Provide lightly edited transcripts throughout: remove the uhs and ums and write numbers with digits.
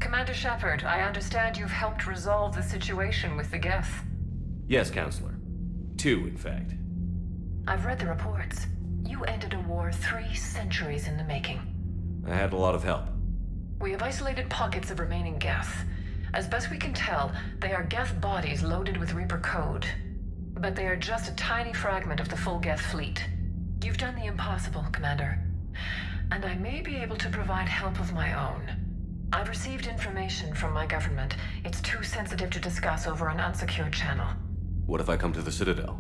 Commander Shepard, I understand you've helped resolve the situation with the Geth. Yes, Councilor. 2, in fact. I've read the reports. You ended a war 3 centuries in the making. I had a lot of help. We have isolated pockets of remaining Geth. As best we can tell, they are Geth bodies loaded with Reaper code. But they are just a tiny fragment of the full Geth fleet. You've done the impossible, Commander. And I may be able to provide help of my own. I've received information from my government. It's too sensitive to discuss over an unsecured channel. What if I come to the Citadel?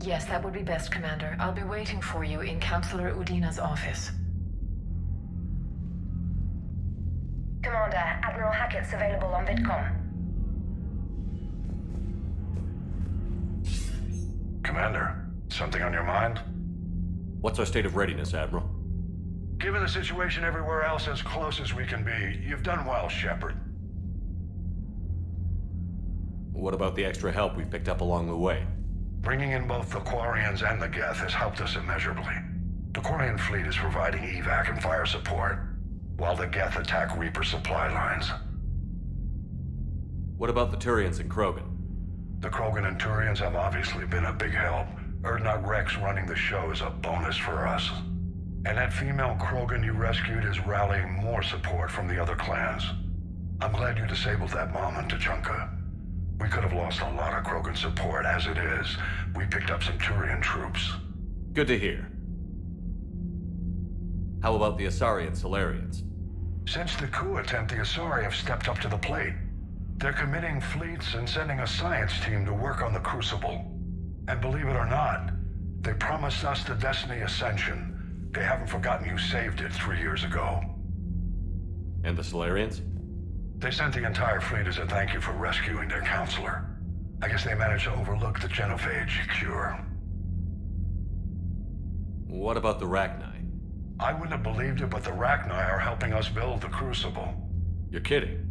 Yes, that would be best, Commander. I'll be waiting for you in Councilor Udina's office. Commander, Admiral Hackett's available on VidCom. Commander, something on your mind? What's our state of readiness, Admiral? Given the situation everywhere else, as close as we can be, you've done well, Shepard. What about the extra help we picked up along the way? Bringing in both the Quarians and the Geth has helped us immeasurably. The Quarian fleet is providing evac and fire support, while the Geth attack Reaper supply lines. What about the Turians and Krogan? The Krogan and Turians have obviously been a big help. Urdnot Rex running the show is a bonus for us. And that female Krogan you rescued is rallying more support from the other clans. I'm glad you disabled that mom in Tuchanka. We could have lost a lot of Krogan support. As it is, we picked up some Turian troops. Good to hear. How about the Asari and Solarians? Since the coup attempt, the Asari have stepped up to the plate. They're committing fleets and sending a science team to work on the Crucible. And believe it or not, they promised us the Destiny Ascension. They haven't forgotten you saved it 3 years ago. And the Solarians? They sent the entire fleet as a thank you for rescuing their Councilor. I guess they managed to overlook the genophage cure. What about the Rachni? I wouldn't have believed it, but the Rachni are helping us build the Crucible. You're kidding.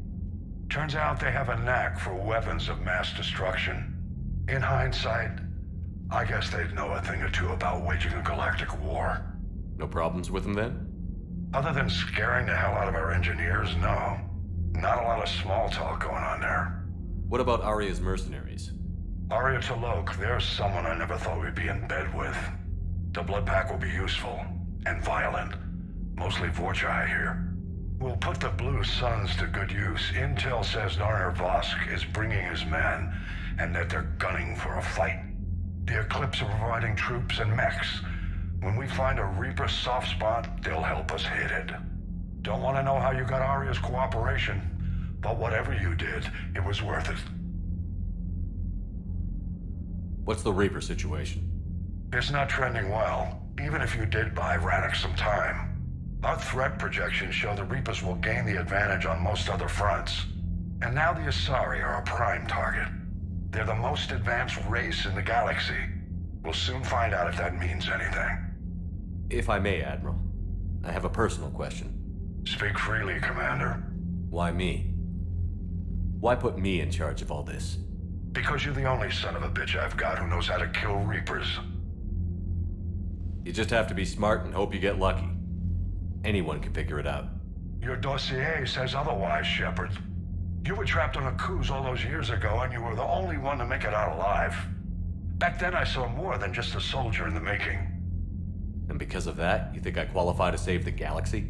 Turns out they have a knack for weapons of mass destruction. In hindsight, I guess they'd know a thing or two about waging a galactic war. No problems with them then? Other than scaring the hell out of our engineers, no. Not a lot of small talk going on there. What about Arya's mercenaries? Arya T'Loak, there's someone I never thought we'd be in bed with. The Blood Pack will be useful, and violent. Mostly Vorcha, I hear. We'll put the Blue Suns to good use. Intel says Narner Vosk is bringing his men, and that they're gunning for a fight. The Eclipse are providing troops and mechs. When we find a Reaper soft spot, they'll help us hit it. Don't want to know how you got Arya's cooperation, but whatever you did, it was worth it. What's the Reaper situation? It's not trending well, even if you did buy Radix some time. Our threat projections show the Reapers will gain the advantage on most other fronts. And now the Asari are a prime target. They're the most advanced race in the galaxy. We'll soon find out if that means anything. If I may, Admiral, I have a personal question. Speak freely, Commander. Why me? Why put me in charge of all this? Because you're the only son of a bitch I've got who knows how to kill Reapers. You just have to be smart and hope you get lucky. Anyone can figure it out. Your dossier says otherwise, Shepard. You were trapped on a cruise all those years ago, and you were the only one to make it out alive. Back then I saw more than just a soldier in the making. And because of that, you think I qualify to save the galaxy?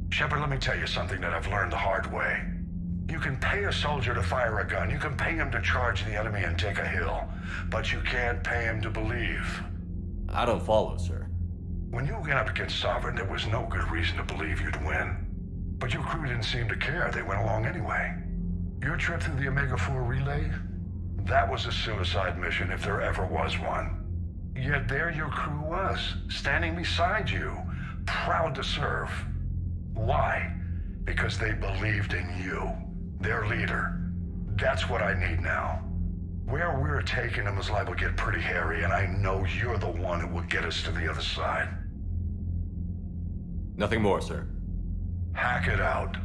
Shepard, let me tell you something that I've learned the hard way. You can pay a soldier to fire a gun, you can pay him to charge the enemy and take a hill, but you can't pay him to believe. I don't follow, sir. When you went up against Sovereign, there was no good reason to believe you'd win. But your crew didn't seem to care, they went along anyway. Your trip through the Omega-4 relay? That was a suicide mission if there ever was one. Yet there your crew was, standing beside you, proud to serve. Why? Because they believed in you, their leader. That's what I need now. Where we're taking them is liable to get pretty hairy, and I know you're the one who will get us to the other side. Nothing more, sir. Hack it out.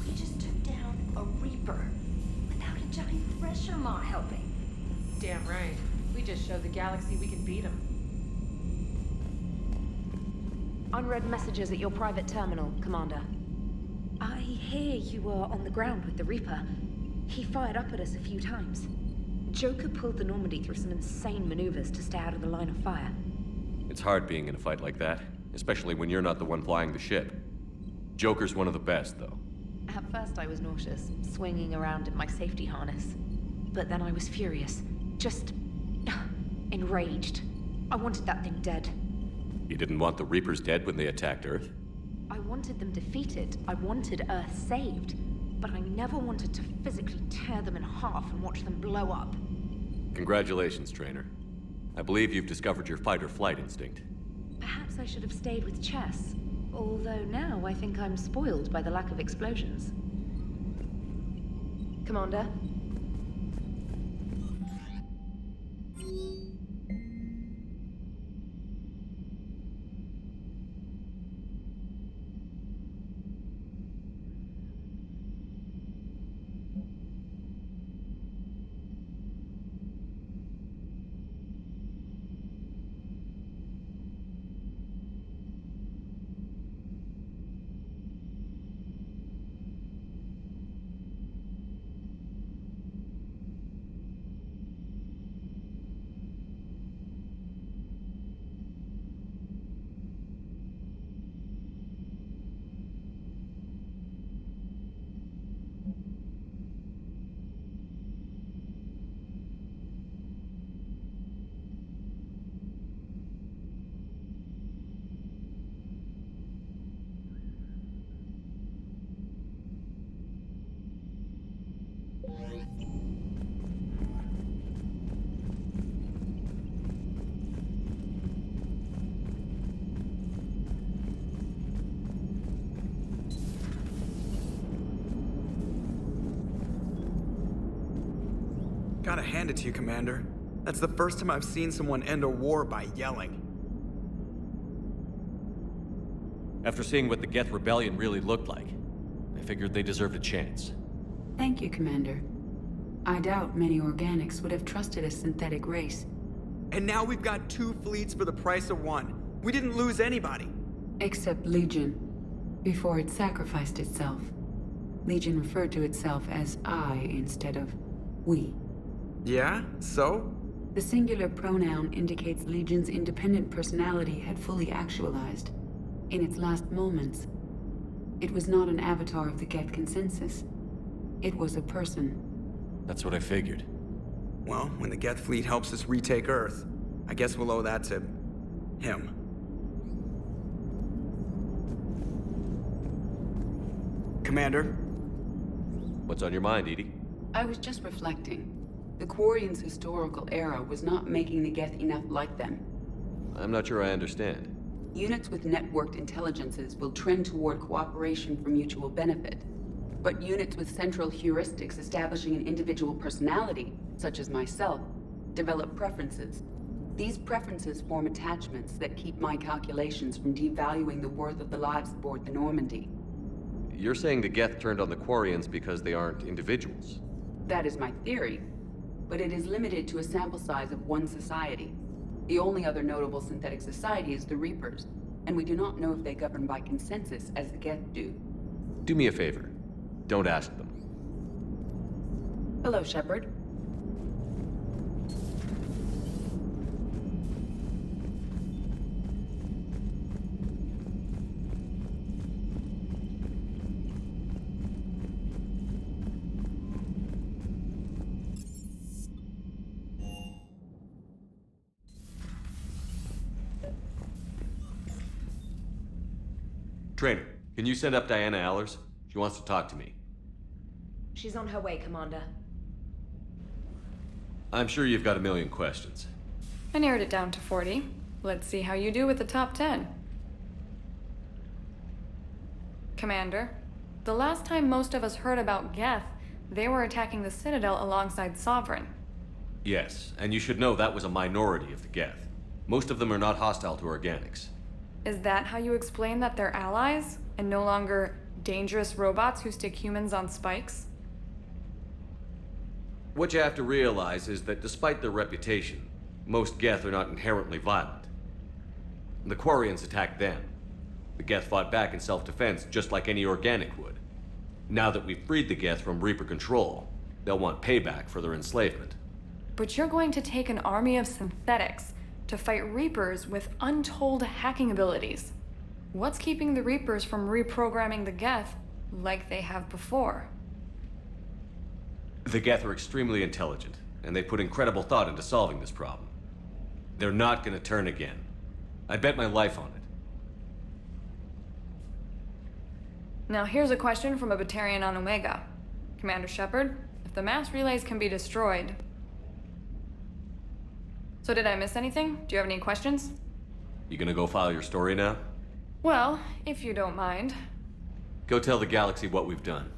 We just took down a Reaper without a giant thresher maw helping. Damn right. We just showed the galaxy we can beat them. Unread messages at your private terminal, Commander. I hear you were on the ground with the Reaper. He fired up at us a few times. Joker pulled the Normandy through some insane maneuvers to stay out of the line of fire. It's hard being in a fight like that, especially when you're not the one flying the ship. Joker's one of the best, though. At first I was nauseous, swinging around in my safety harness. But then I was furious. Just... enraged. I wanted that thing dead. You didn't want the Reapers dead when they attacked Earth? I wanted them defeated. I wanted Earth saved. But I never wanted to physically tear them in half and watch them blow up. Congratulations, Trainer. I believe you've discovered your fight-or-flight instinct. Perhaps I should have stayed with chess. Although now I think I'm spoiled by the lack of explosions. Commander? Gotta hand it to you, Commander. That's the first time I've seen someone end a war by yelling. After seeing what the Geth Rebellion really looked like, I figured they deserved a chance. Thank you, Commander. I doubt many organics would have trusted a synthetic race. And now we've got 2 fleets for the price of 1. We didn't lose anybody. Except Legion, before it sacrificed itself. Legion referred to itself as I instead of we. Yeah? So? The singular pronoun indicates Legion's independent personality had fully actualized. In its last moments, it was not an avatar of the Geth consensus. It was a person. That's what I figured. Well, when the Geth fleet helps us retake Earth, I guess we'll owe that to him. Commander? What's on your mind, Edie? I was just reflecting. The Quarians' historical era was not making the Geth enough like them. I'm not sure I understand. Units with networked intelligences will trend toward cooperation for mutual benefit. But units with central heuristics establishing an individual personality, such as myself, develop preferences. These preferences form attachments that keep my calculations from devaluing the worth of the lives aboard the Normandy. You're saying the Geth turned on the Quarians because they aren't individuals? That is my theory, but it is limited to a sample size of one society. The only other notable synthetic society is the Reapers, and we do not know if they govern by consensus as the Geth do. Do me a favor. Don't ask them. Hello, Shepard. Trainer, can you send up Diana Allers? She wants to talk to me. She's on her way, Commander. I'm sure you've got a million questions. I narrowed it down to 40. Let's see how you do with the top 10. Commander, the last time most of us heard about Geth, they were attacking the Citadel alongside Sovereign. Yes, and you should know that was a minority of the Geth. Most of them are not hostile to organics. Is that how you explain that they're allies, and no longer dangerous robots who stick humans on spikes? What you have to realize is that despite their reputation, most Geth are not inherently violent. The Quarians attacked them. The Geth fought back in self-defense just like any organic would. Now that we've freed the Geth from Reaper control, they'll want payback for their enslavement. But you're going to take an army of synthetics to fight Reapers with untold hacking abilities. What's keeping the Reapers from reprogramming the Geth like they have before? The Geth are extremely intelligent, and they put incredible thought into solving this problem. They're not gonna turn again. I bet my life on it. Now here's a question from a Batarian on Omega. Commander Shepard, if the mass relays can be destroyed... So did I miss anything? Do you have any questions? You gonna go file your story now? Well, if you don't mind. Go tell the galaxy what we've done.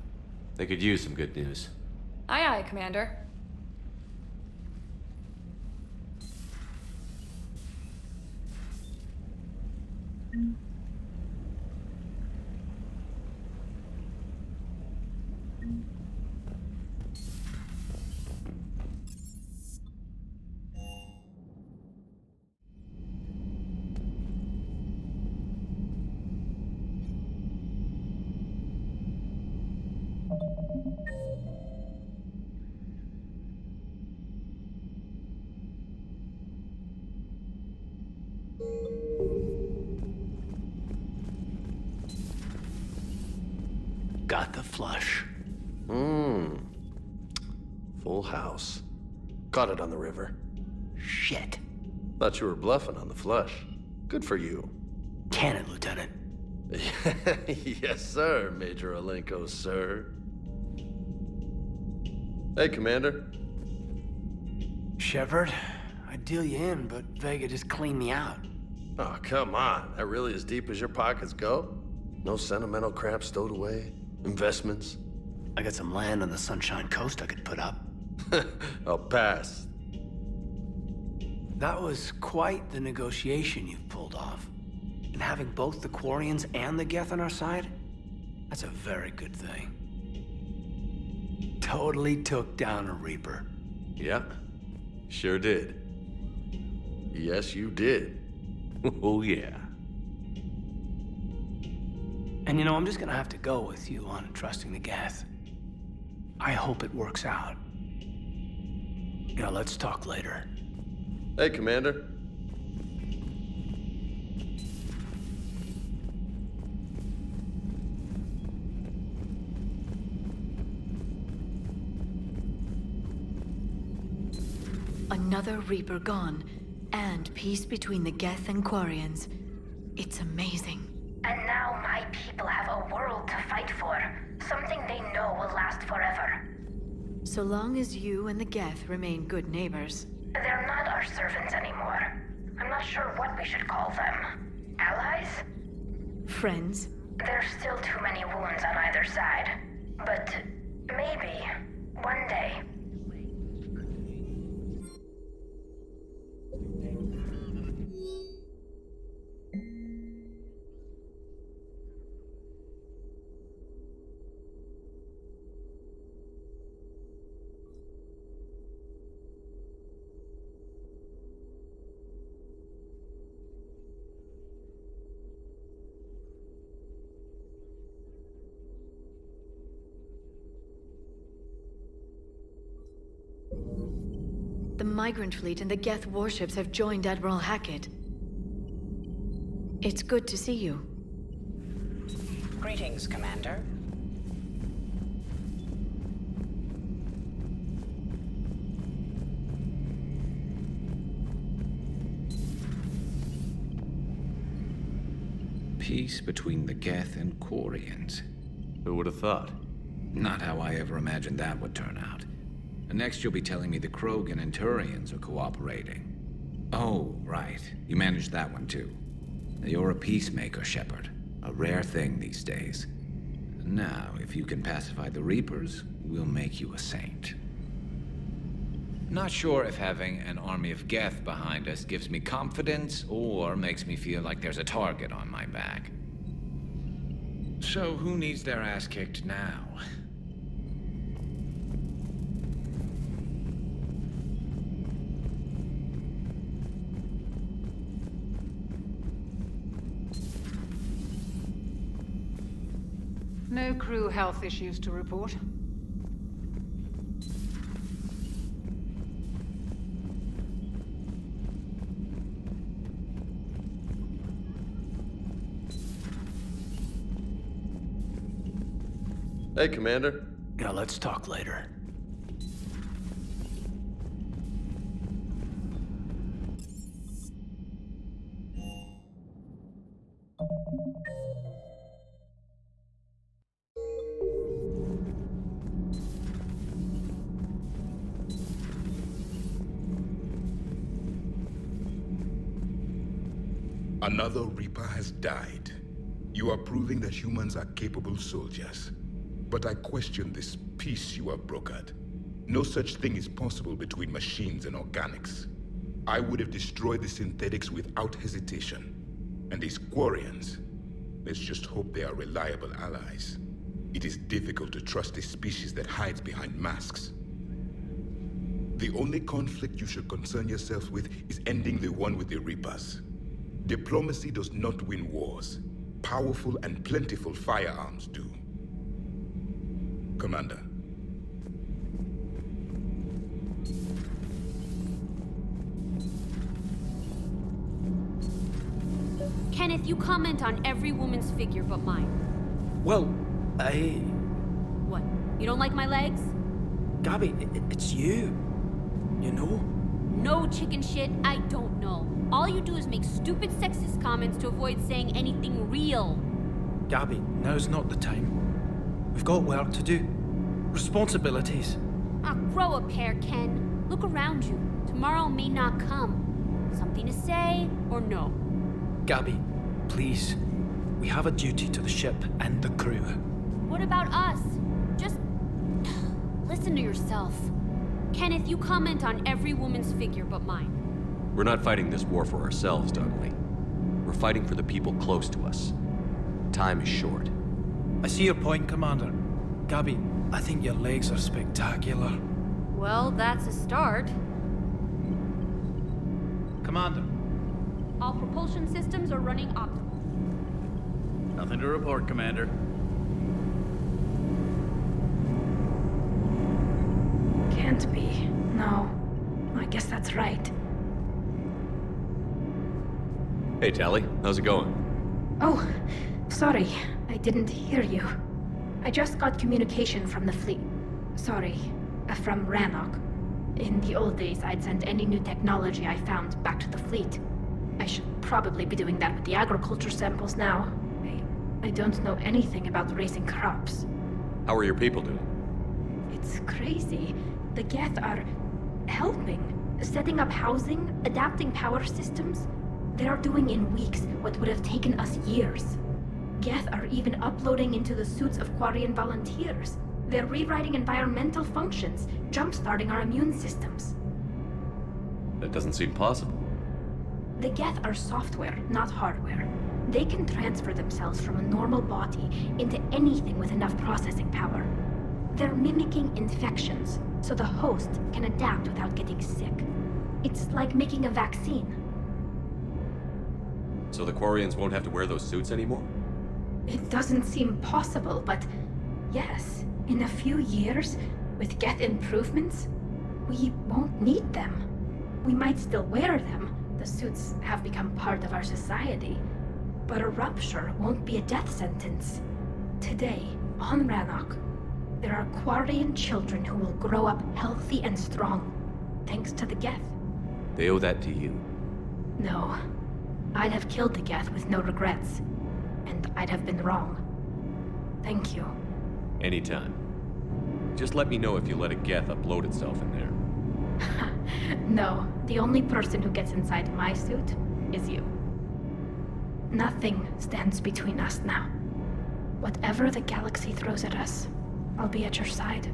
They could use some good news. Aye, aye, Commander. Got the flush. Full house. Caught it on the river. Shit. Thought you were bluffing on the flush. Good for you. Can it, Lieutenant? Yes, sir, Major Alenko, sir. Hey, Commander. Shepard, I'd deal you in, but Vega just cleaned me out. Oh, come on. That really as deep as your pockets go? No sentimental crap stowed away? Investments? I got some land on the Sunshine Coast I could put up. I'll pass. That was quite the negotiation you've pulled off. And having both the Quarians and the Geth on our side, that's a very good thing. Totally took down a Reaper. Yeah, sure did. Yes, you did. Oh, yeah. And you know, I'm just gonna have to go with you on trusting the Geth. I hope it works out. You know, let's talk later. Hey, Commander. Another Reaper gone, and peace between the Geth and Quarians. It's amazing. And now my people have a world to fight for. Something they know will last forever. So long as you and the Geth remain good neighbors. They're not our servants anymore. I'm not sure what we should call them. Allies? Friends? There's still too many wounds on either side. But maybe, one day. The migrant fleet and the Geth warships have joined Admiral Hackett. It's good to see you. Greetings, Commander. Peace between the Geth and Quarians. Who would have thought? Not how I ever imagined that would turn out. And next you'll be telling me the Krogan and Turians are cooperating. Oh, right. You managed that one too. You're a peacemaker, Shepard. A rare thing these days. Now, if you can pacify the Reapers, we'll make you a saint. Not sure if having an army of Geth behind us gives me confidence or makes me feel like there's a target on my back. So who needs their ass kicked now? No crew health issues to report. Hey, Commander. You know, let's talk later. Another Reaper has died. You are proving that humans are capable soldiers. But I question this peace you have brokered. No such thing is possible between machines and organics. I would have destroyed the synthetics without hesitation. And these Quarians, let's just hope they are reliable allies. It is difficult to trust a species that hides behind masks. The only conflict you should concern yourself with is ending the one with the Reapers. Diplomacy does not win wars. Powerful and plentiful firearms do. Commander. Kenneth, you comment on every woman's figure but mine. Well, What? You don't like my legs? Gabby, it's you. You know? No chicken shit, I don't know. All you do is make stupid sexist comments to avoid saying anything real. Gabby, now's not the time. We've got work to do. Responsibilities. Ah, grow a pair, Ken. Look around you. Tomorrow may not come. Something to say or no? Gabby, please. We have a duty to the ship and the crew. What about us? Just listen to yourself. Kenneth, you comment on every woman's figure but mine. We're not fighting this war for ourselves, Donnelly. We're fighting for the people close to us. Time is short. I see your point, Commander. Gabby, I think your legs are spectacular. Well, that's a start. Commander. All propulsion systems are running optimal. Nothing to report, Commander. Can't be. No. I guess that's right. Hey, Tally. How's it going? Oh, sorry. I didn't hear you. I just got communication from the fleet. Sorry. From Rannoch. In the old days, I'd send any new technology I found back to the fleet. I should probably be doing that with the agriculture samples now. I don't know anything about raising crops. How are your people doing? It's crazy. The Geth are helping. Setting up housing, adapting power systems. They are doing in weeks what would have taken us years. Geth are even uploading into the suits of Quarian volunteers. They're rewriting environmental functions, jump-starting our immune systems. That doesn't seem possible. The Geth are software, not hardware. They can transfer themselves from a normal body into anything with enough processing power. They're mimicking infections, so the host can adapt without getting sick. It's like making a vaccine. So the Quarians won't have to wear those suits anymore? It doesn't seem possible, but yes, in a few years, with Geth improvements, we won't need them. We might still wear them. The suits have become part of our society. But a rupture won't be a death sentence. Today, on Rannoch, there are Quarian children who will grow up healthy and strong, thanks to the Geth. They owe that to you. No. I'd have killed the Geth with no regrets. And I'd have been wrong. Thank you. Anytime. Just let me know if you let a Geth upload itself in there. No, the only person who gets inside my suit is you. Nothing stands between us now. Whatever the galaxy throws at us, I'll be at your side.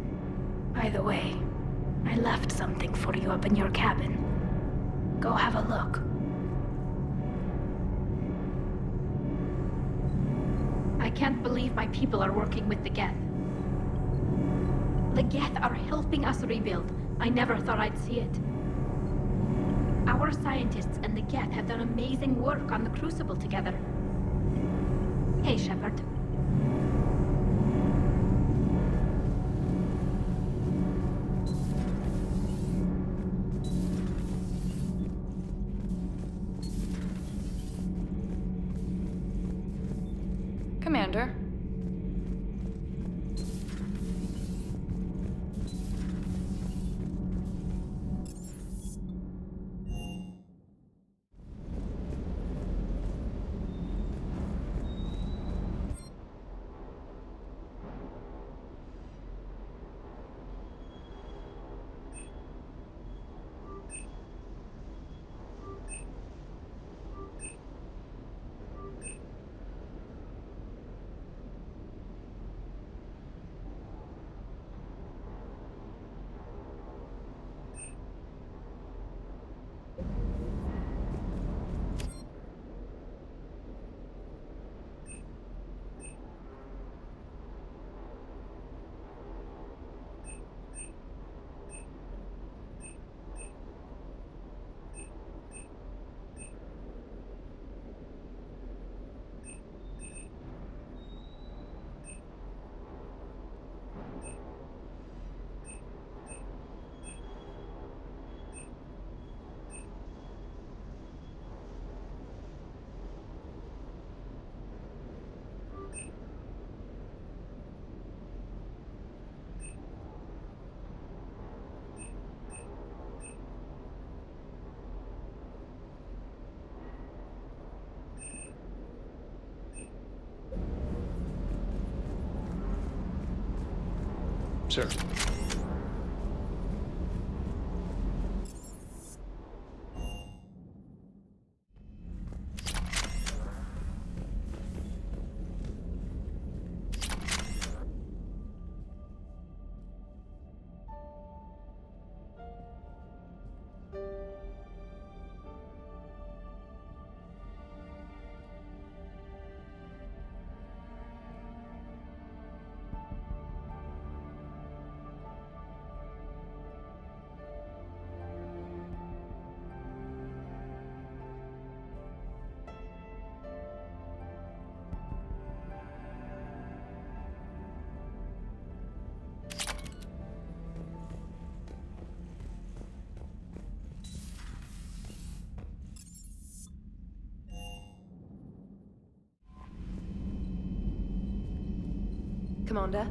By the way, I left something for you up in your cabin. Go have a look. I can't believe my people are working with the Geth. The Geth are helping us rebuild. I never thought I'd see it. Our scientists and the Geth have done amazing work on the Crucible together. Hey, Shepard. Commander. Sir. Commander?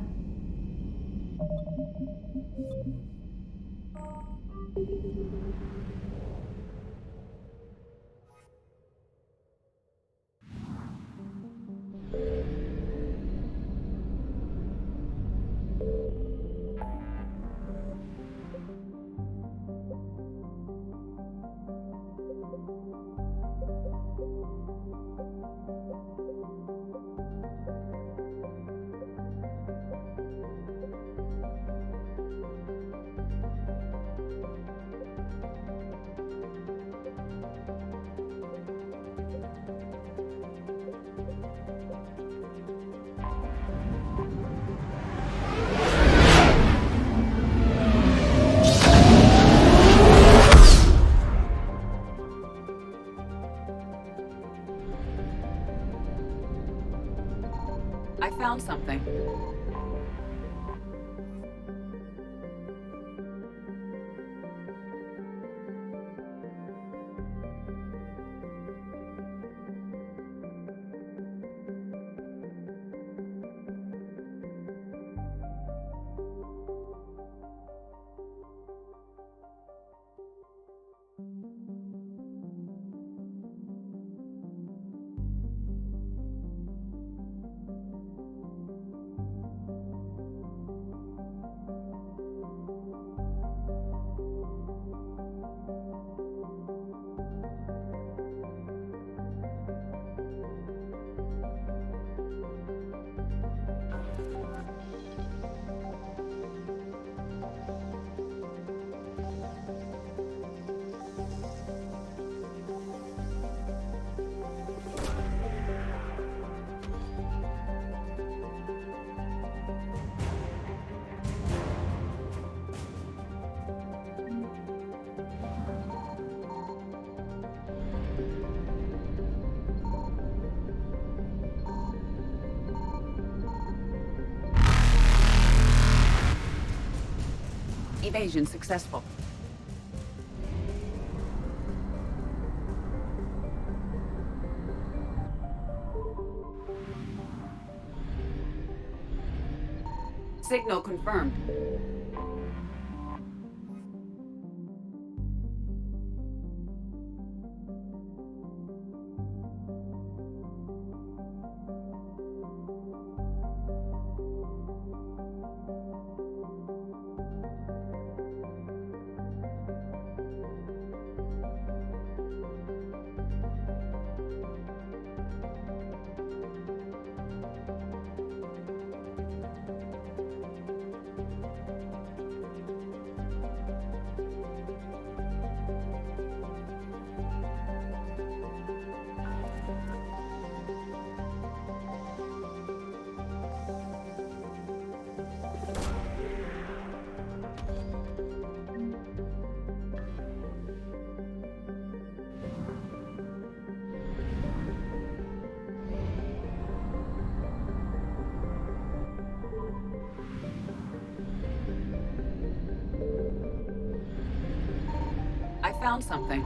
I found something. Evasion successful. Signal confirmed. I found something.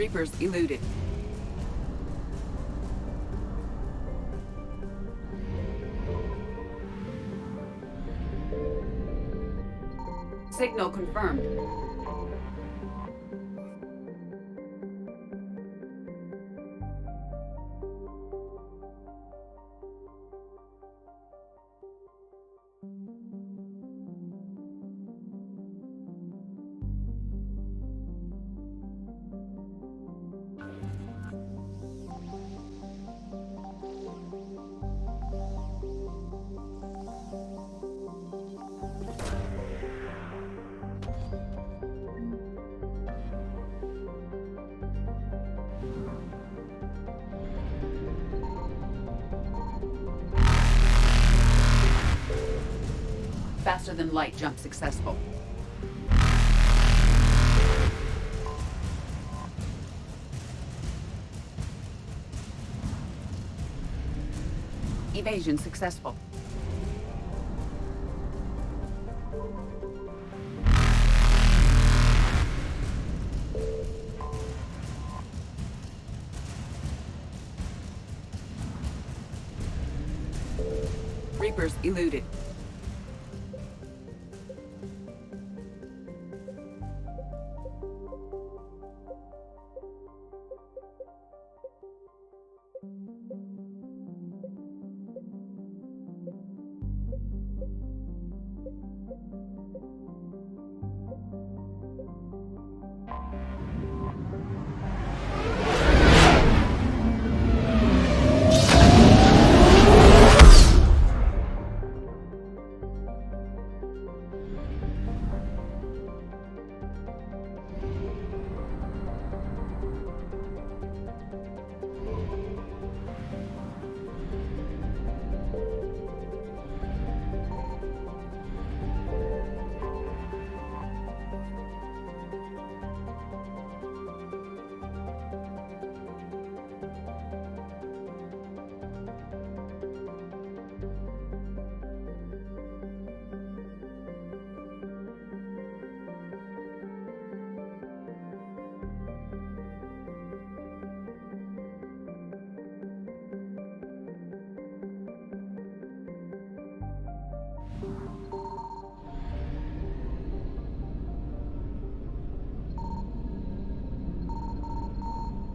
Reapers eluded. Signal confirmed. Faster than light jump successful. Evasion successful. Reapers eluded.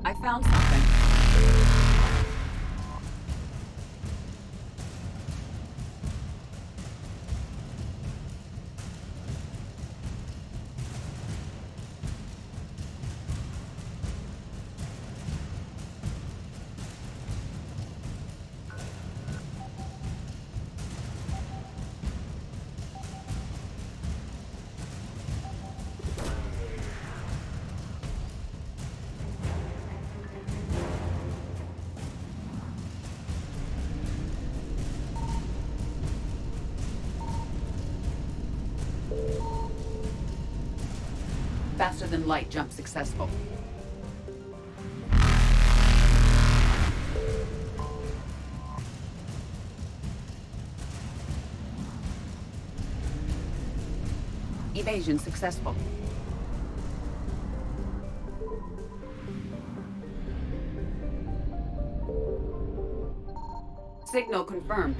I found something. Faster than light jump successful. Evasion successful. Signal confirmed.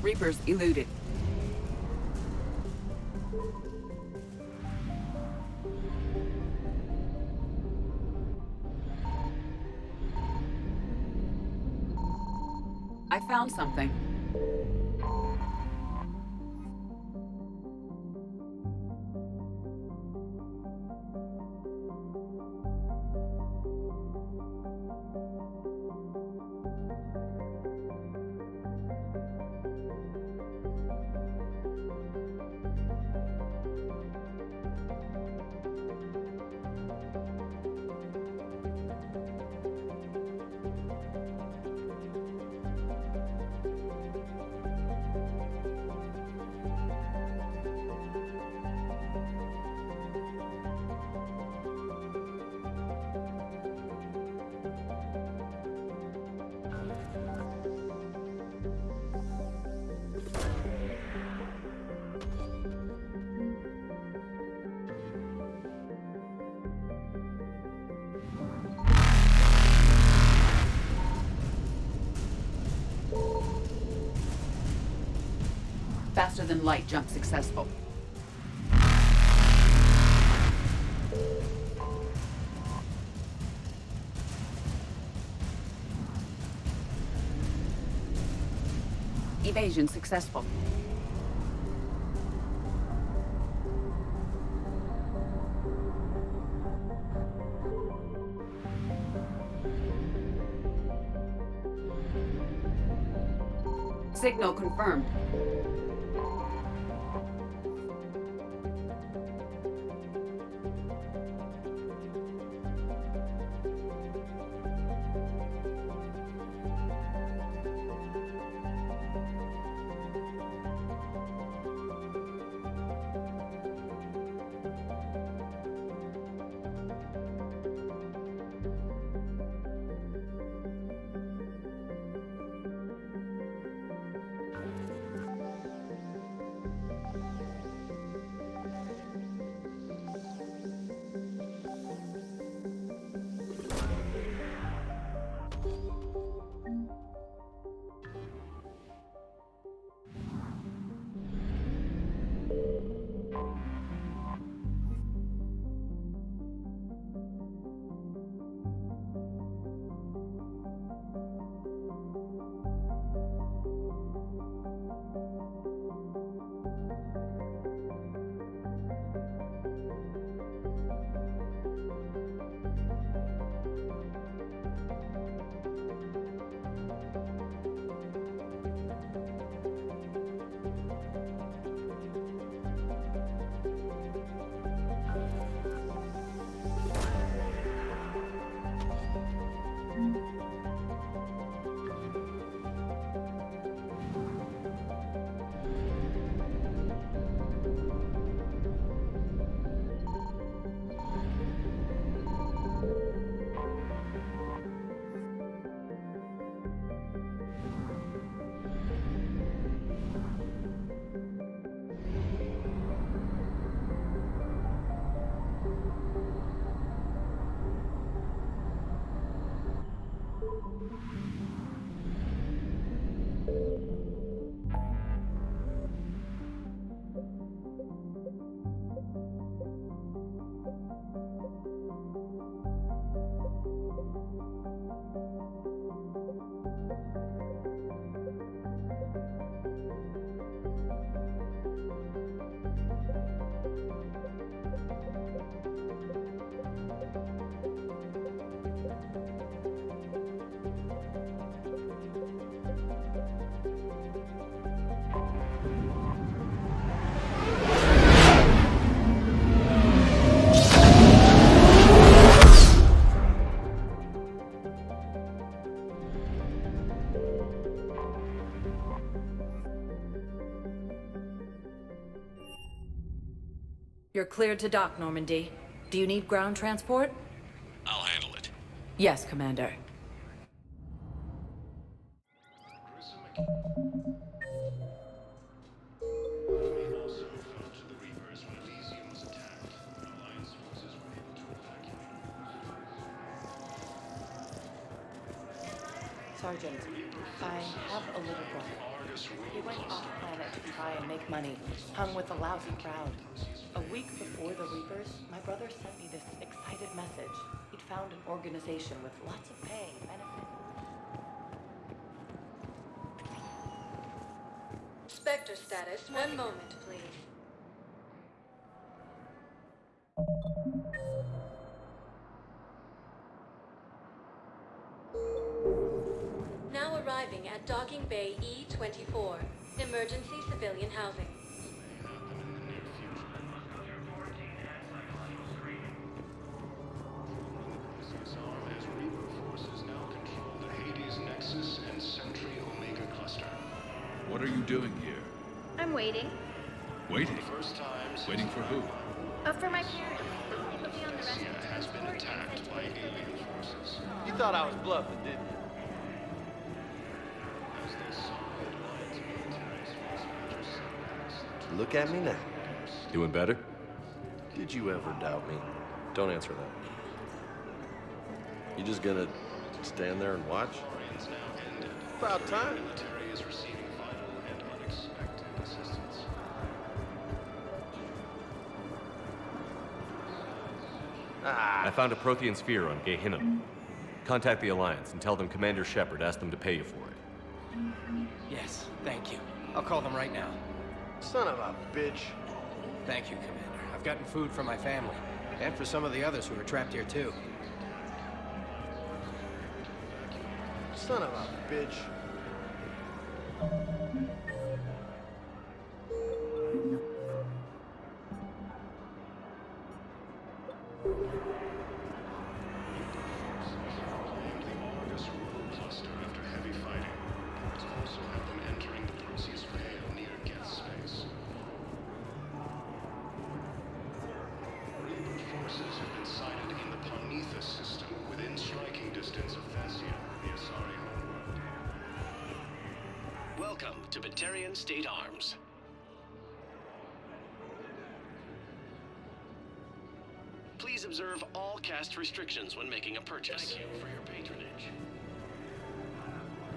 Reapers eluded. I found something. Faster than light jump successful. Evasion successful. Signal confirmed. You're cleared to dock, Normandy. Do you need ground transport? I'll handle it. Yes, Commander. Sergeant, I have a little brother. He went off-planet to try and make money, hung with a lousy crowd. A week before the Reapers, my brother sent me this excited message. He'd found an organization with lots of pay and benefits. Spectre status. 1 moment, please. Now arriving at Docking Bay E-24. Emergency civilian housing. As Reaper forces now control the Hades Nexus and Sentry Omega cluster. What are you doing here? I'm waiting. Waiting? First time Waiting for who? For my parents. Put me on the rest of the has been attacked by alien forces. You thought I was bluffing, didn't you? Look at me now. Doing better? Did you ever doubt me? Don't answer that. You just gonna stand there and watch? About time. Military is receiving vital and unexpected assistance. I found a Prothean sphere on Gehinnom. Contact the Alliance and tell them Commander Shepard asked them to pay you for it. Yes, thank you. I'll call them right now. Son of a bitch. Thank you, Commander. I've gotten food for my family. And for some of the others who are trapped here, too. Son of a bitch. Welcome to Batarian State Arms. Please observe all caste restrictions when making a purchase. Thank you for your patronage.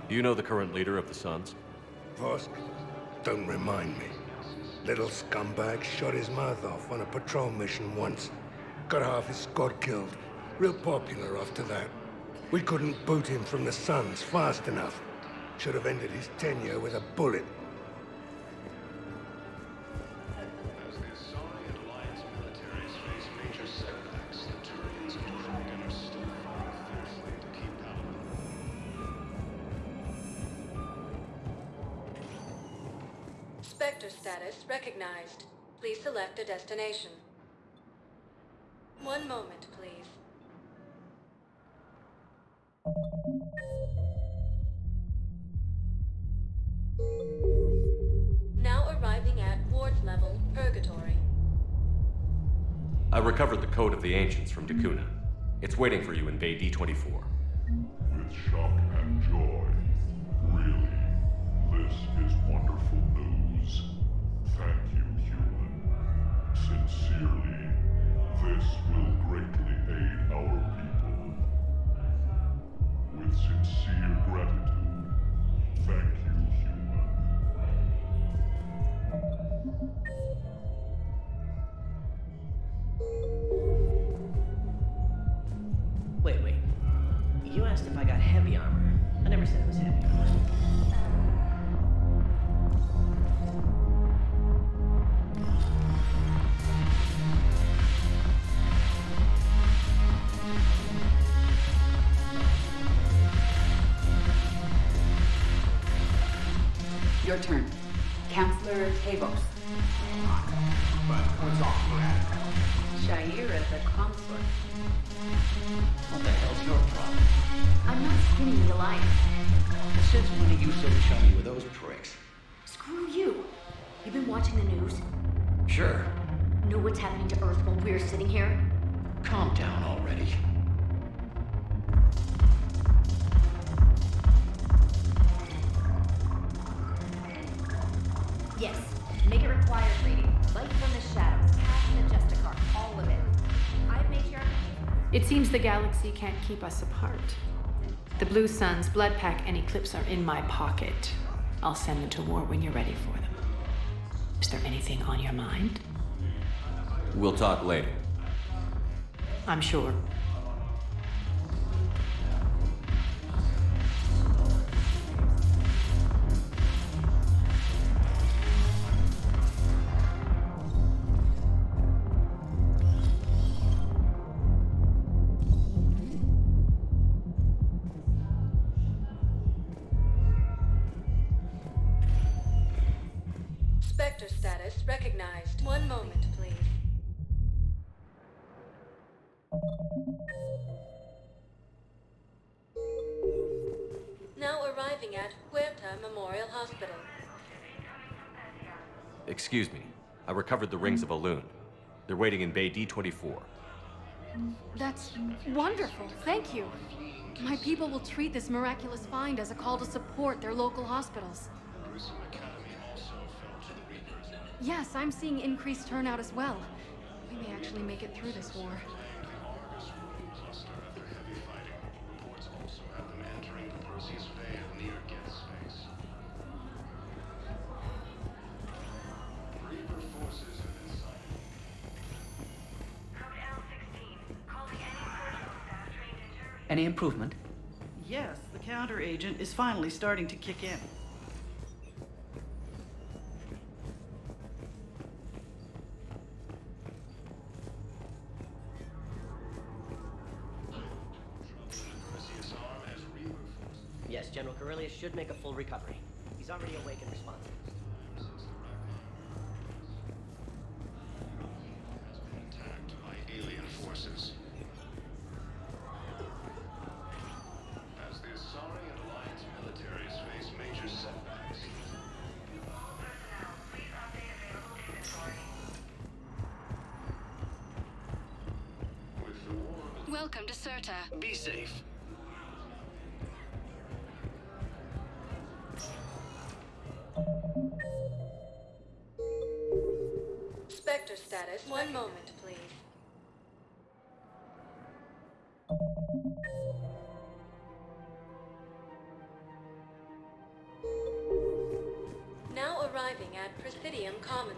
Do you know the current leader of the Suns? Vosk? Don't remind me. Little scumbag shot his mouth off on a patrol mission once. Got half his squad killed. Real popular after that. We couldn't boot him from the Suns fast enough. Should have ended his tenure with a bullet. As the Asari and Alliance militaries face major setbacks, the Turians and Krogan are still fighting fiercely to keep power. Spectre status recognized. Please select a destination. 1 moment, please. Now arriving at ward level Purgatory. I recovered the Code of the Ancients from Dakuna. It's waiting for you in Bay D24. With shock and joy. Really, this is wonderful news. Thank you, human. Sincerely, this will greatly aid our people. With sincere gratitude, thank you, human. Wait. You asked if I got heavy armor. I never said it was heavy armor. Your turn. Councilor Tavos. Shaira, the Councilor. What the hell's your problem? I'm not skinning the Alliance. Since when are you so chummy with those pricks? Screw you. You been watching the news? Sure. Know what's happening to Earth while we're sitting here? Calm down already. Yes. Make it required reading. Light from the shadows, past the Justicar, all of it. I've made sure. It seems the galaxy can't keep us apart. The Blue Suns, Blood Pack, and Eclipse are in my pocket. I'll send them to war when you're ready for them. Is there anything on your mind? We'll talk later. I'm sure. status recognized. One moment, please. Now arriving at Huerta Memorial Hospital. Excuse me. I recovered the rings of Elune. They're waiting in Bay D24. That's wonderful. Thank you. My people will treat this miraculous find as a call to support their local hospitals. Yes, I'm seeing increased turnout as well. We may actually make it through this war. Any improvement? Yes, the counter agent is finally starting to kick in. Yes, General Corellius should make a full recovery. He's already awake and responsive. Attacked by alien forces. As the Asari and Alliance militaries face major setbacks. With the war... Welcome to Serta. Be safe. Spectre status. One moment, please. Now arriving at Presidium Commons.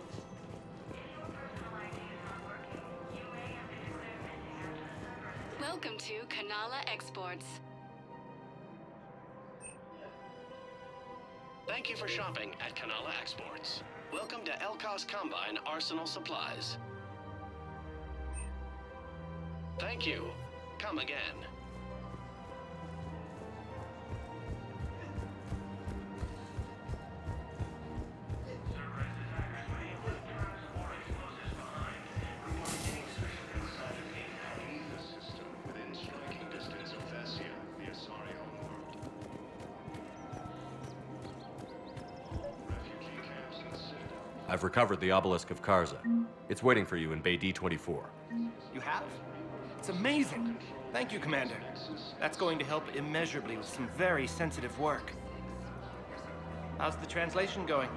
Welcome to Kanala Exports. Thank you for shopping at Kanala Exports. Welcome to Elkos Combine Arsenal Supplies. Thank you. Come again. Within striking distance of Thessia, the Asari homeworld. Refugee camps in the Citadel. I've recovered the obelisk of Karza. It's waiting for you in Bay D24. You have? It's amazing. Thank you, Commander. That's going to help immeasurably with some very sensitive work. How's the translation going?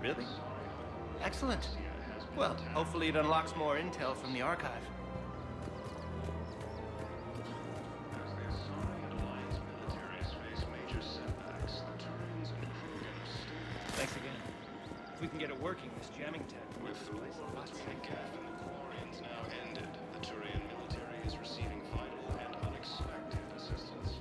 Really? Excellent. Well, hopefully it unlocks more intel from the archive. Thanks again. If we can get it working, this jamming tech will make With this the place a war lot between safer. Geth and the Quarians now ended, the Turian military is receiving vital and unexpected assistance.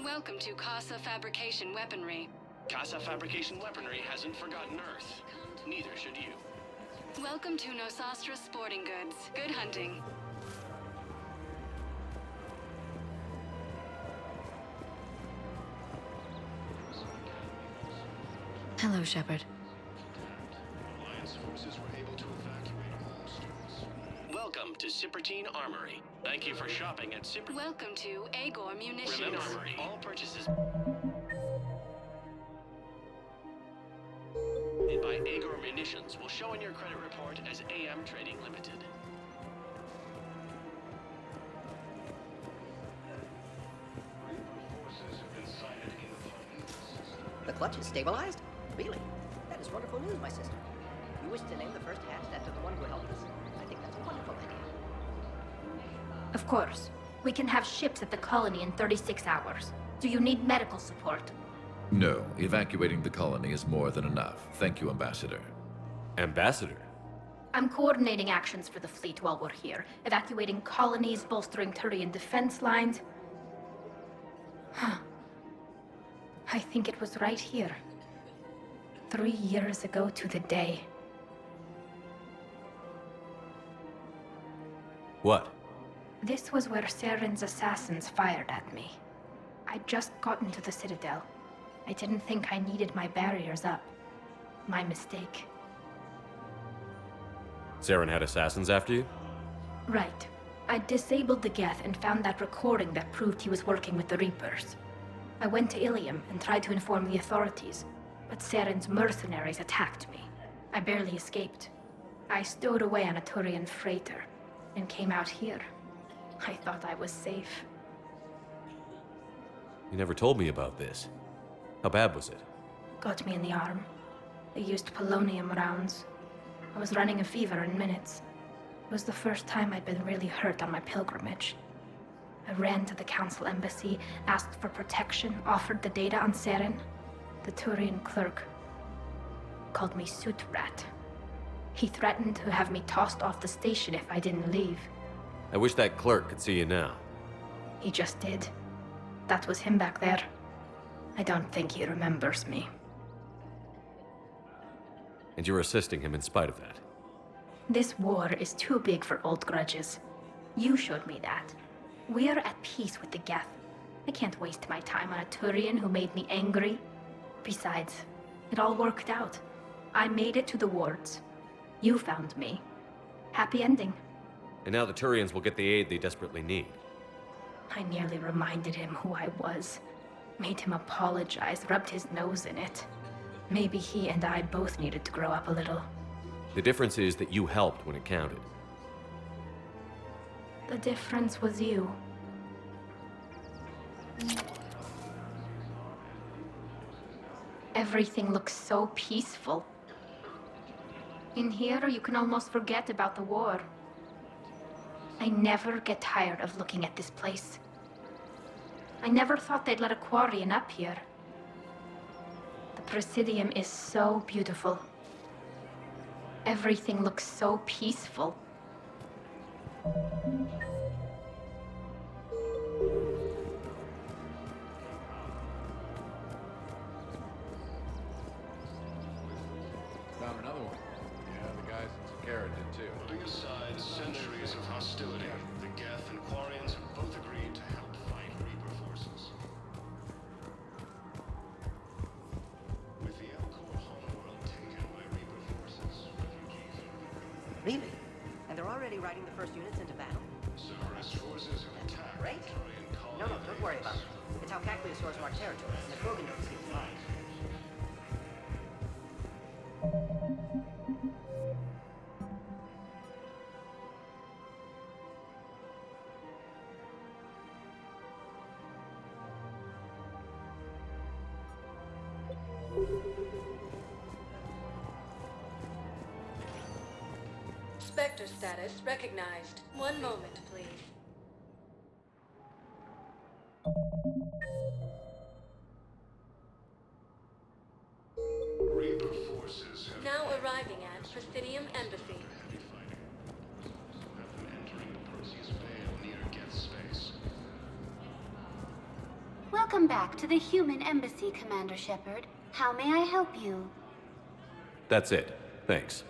Welcome to Casa Fabrication Weaponry. Casa Fabrication Weaponry hasn't forgotten Earth. Neither should you. Welcome to Nosastra Sporting Goods. Good hunting. Hello, Shepard. Alliance forces were able to evacuate all stores. Welcome to Cipertine Armory. Thank you for shopping at Cipertine. Welcome to Agor Munitions. Remember, all purchases made by Agor Munitions will show in your credit report as AM Trading Limited. Forces have been sighted in the Fominga system. The clutch is stabilized? Really? That is wonderful news, my sister. You wish to name the first hatched after the one who helped us? I think that's a wonderful idea. Of course. We can have ships at the colony in 36 hours. Do you need medical support? No, evacuating the colony is more than enough. Thank you, Ambassador. Ambassador? I'm coordinating actions for the fleet while we're here. Evacuating colonies, bolstering Turian defense lines. Huh. I think it was right here. 3 years ago to the day. What? This was where Saren's assassins fired at me. I'd just gotten to the Citadel. I didn't think I needed my barriers up. My mistake. Saren had assassins after you? Right. I disabled the Geth and found that recording that proved he was working with the Reapers. I went to Ilium and tried to inform the authorities, but Saren's mercenaries attacked me. I barely escaped. I stowed away on a Turian freighter and came out here. I thought I was safe. You never told me about this. How bad was it? Got me in the arm. They used polonium rounds. I was running a fever in minutes. It was the first time I'd been really hurt on my pilgrimage. I ran to the Council embassy, asked for protection, offered the data on Saren. The Turian clerk called me Soot Rat. He threatened to have me tossed off the station if I didn't leave. I wish that clerk could see you now. He just did. That was him back there. I don't think he remembers me. And you're assisting him in spite of that. This war is too big for old grudges. You showed me that. We're at peace with the Geth. I can't waste my time on a Turian who made me angry. Besides, it all worked out. I made it to the wards. You found me. Happy ending. And now the Turians will get the aid they desperately need. I nearly reminded him who I was. Made him apologize, rubbed his nose in it. Maybe he and I both needed to grow up a little. The difference is that you helped when it counted. The difference was you. Everything looks so peaceful. In here, you can almost forget about the war. I never get tired of looking at this place. I never thought they'd let a Quarian up here. The Presidium is so beautiful. Everything looks so peaceful. Found another one. Yeah, the guys in Sakara did too. Putting aside centuries of hostility, the Geth and Quarians have both agreed to help fight Reaper forces. With the Elcor homeworld taken by Reaper forces, refugees are... Really? And they're already riding the first units into battle? Separatist forces have attacked Great. Turian colony. No, don't worry about it. It's how Cacleosaurs mark territory, and the Krogan don't seem to mind. Spectre status recognized. One moment, please. Reaper forces have Now arriving at Presidium Embassy. have been entering the Perseus Vale near Geth space. Welcome back to the Human Embassy, Commander Shepard. How may I help you? That's it. Thanks.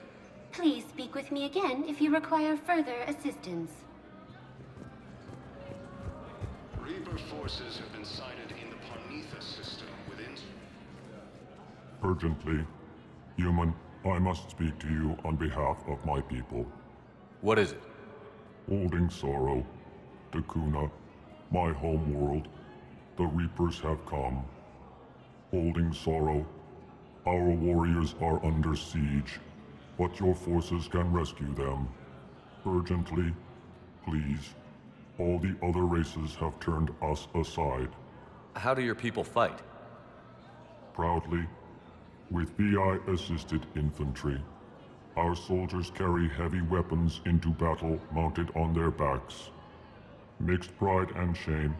Please speak with me again if you require further assistance. Reaper forces have been sighted in the Parnitha system within... Urgently. Human, I must speak to you on behalf of my people. What is it? Holding Sorrow, Takuna, my home world, the Reapers have come. Holding Sorrow, our warriors are under siege, but your forces can rescue them. Urgently, please. All the other races have turned us aside. How do your people fight? Proudly, with VI-assisted infantry. Our soldiers carry heavy weapons into battle mounted on their backs. Mixed pride and shame,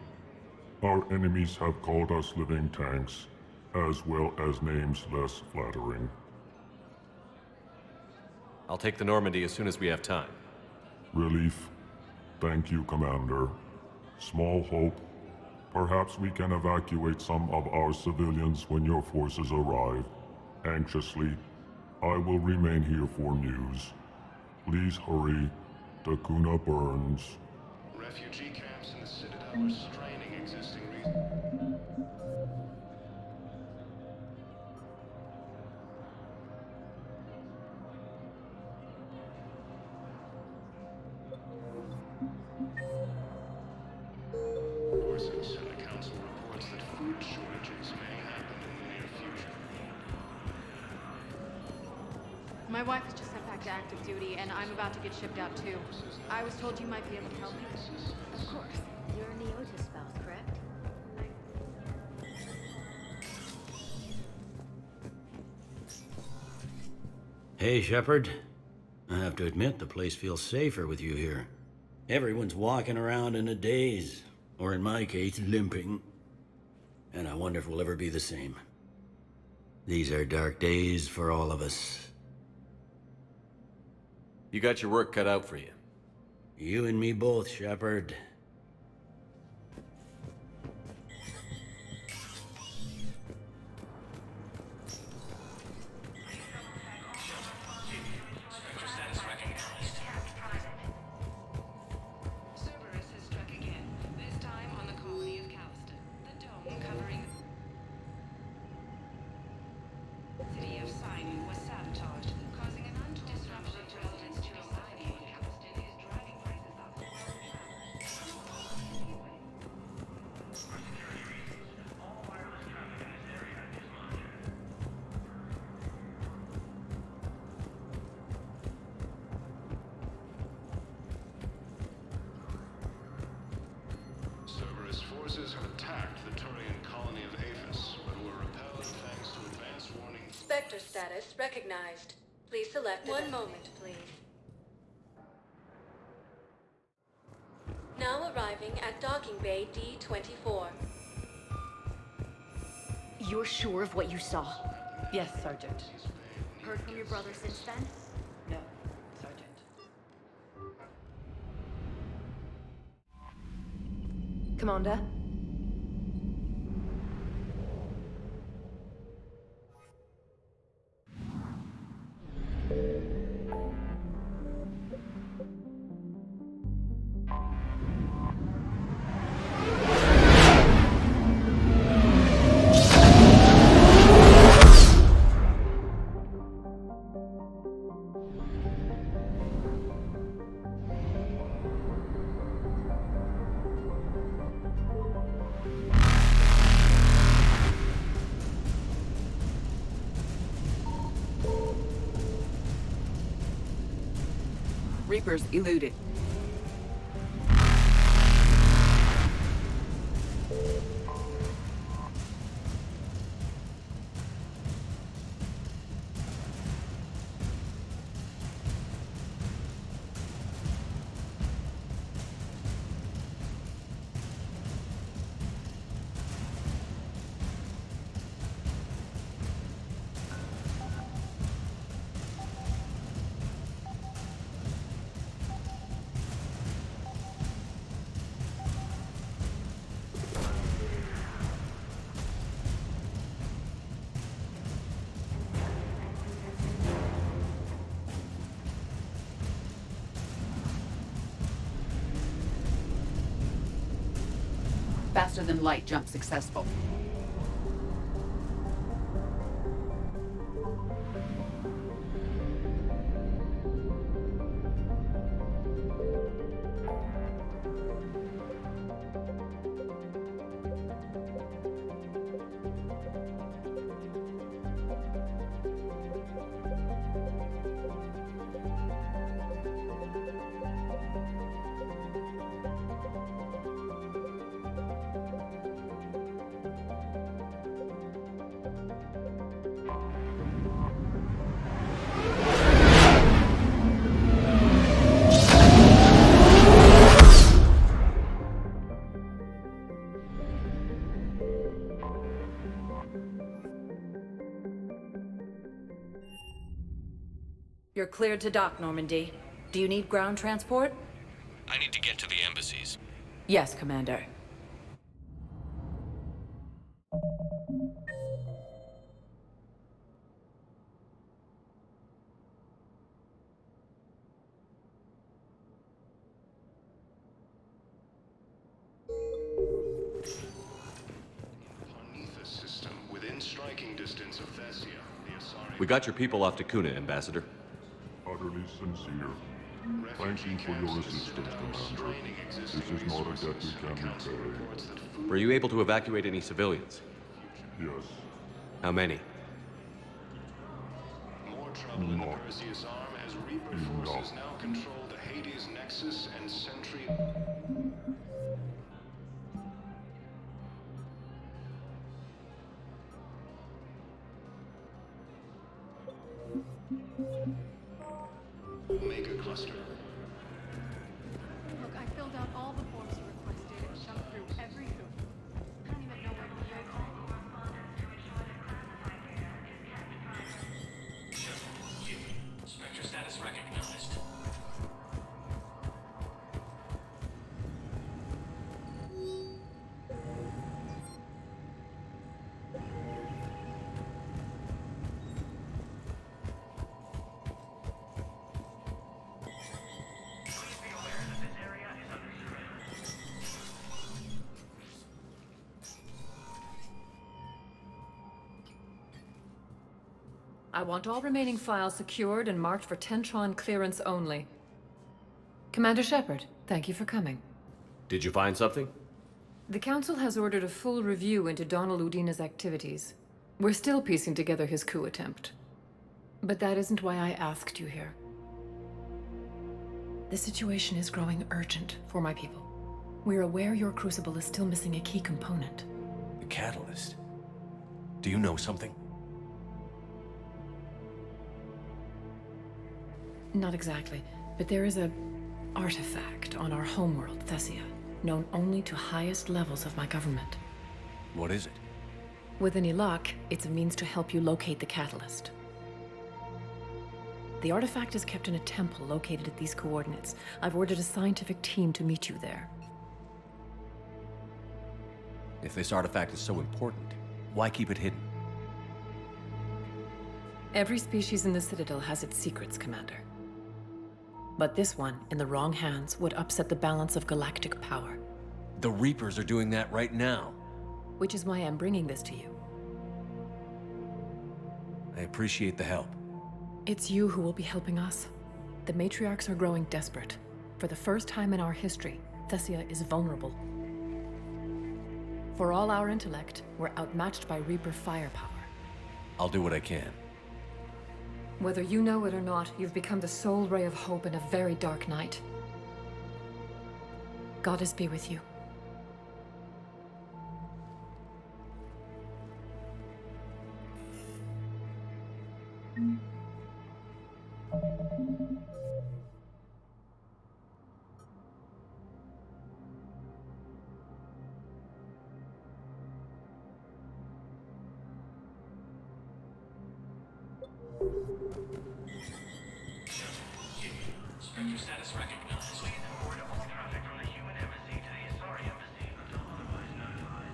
our enemies have called us living tanks, as well as names less flattering. I'll take the Normandy as soon as we have time. Relief. Thank you, Commander. Small hope. Perhaps we can evacuate some of our civilians when your forces arrive. Anxiously, I will remain here for news. Please hurry. Takuna burns. Refugee camps in the Citadel are straining existing resources, and the Council reports that food shortages may happen in the near future. My wife was just sent back to active duty, and I'm about to get shipped out too. I was told you might be able to help me. Of course. You're a Neotis spouse, correct? Hey, Shepard. I have to admit, the place feels safer with you here. Everyone's walking around in a daze, or in my case, limping. And I wonder if we'll ever be the same. These are dark days for all of us. You got your work cut out for you. You and me both, Shepard. Cerberus forces have attacked the Turian colony of Aphis, but were repelled thanks to advance warning. Spectre status recognized. Please select one moment, please. Now arriving at docking bay D-24. You're sure of what you saw? Yes, Sergeant. Heard from your brother since then? No, Sergeant. Commander? Reapers eluded. Faster than light jump successful. You're cleared to dock, Normandy. Do you need ground transport? I need to get to the embassies. Yes, Commander. striking distance of Thessia, the Asari... We got your people off to Kuna, Ambassador. Utterly sincere. Thank you for your assistance, Commander. This is not a debt we can repay. Were you able to evacuate any civilians? Yes. How many? More trouble in the Perseus arm as Reaper forces now control the Hades Nexus and Sentry... Omega Cluster. Look, I filled out all the forms you requested and jumped through every hoop. I don't even know where to begin. Spectre status recognized. I want all remaining files secured and marked for Tentron clearance only. Commander Shepard, thank you for coming. Did you find something? The Council has ordered a full review into Donald Udina's activities. We're still piecing together his coup attempt. But that isn't why I asked you here. The situation is growing urgent for my people. We're aware your crucible is still missing a key component. The catalyst? Do you know something? Not exactly, but there is a artifact on our homeworld, Thessia, known only to highest levels of my government. What is it? With any luck, it's a means to help you locate the catalyst. The artifact is kept in a temple located at these coordinates. I've ordered a scientific team to meet you there. If this artifact is so important, why keep it hidden? Every species in the Citadel has its secrets, Commander. But this one, in the wrong hands, would upset the balance of galactic power. The Reapers are doing that right now. Which is why I'm bringing this to you. I appreciate the help. It's you who will be helping us. The matriarchs are growing desperate. For the first time in our history, Thessia is vulnerable. For all our intellect, we're outmatched by Reaper firepower. I'll do what I can. Whether you know it or not, you've become the sole ray of hope in a very dark night. Goddess be with you. Spectre status recognized. Please report all traffic from the human embassy to the Asari embassy until otherwise notified.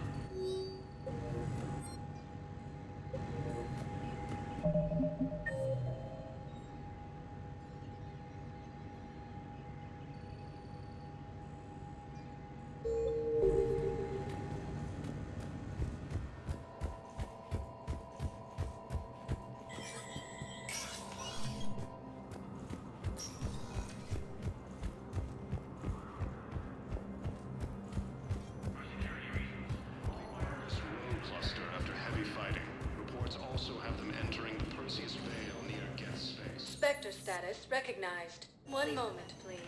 Spectre status recognized. One moment, please.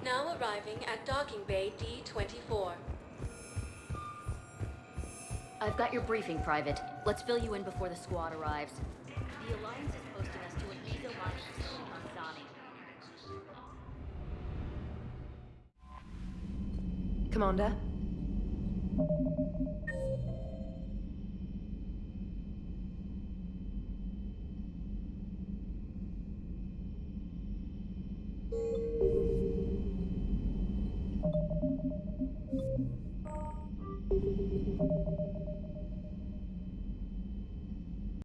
Now arriving at docking bay D-24. I've got your briefing, Private. Let's fill you in before the squad arrives. The Alliance is posting us to an eco-mining facility on Zani. Commander?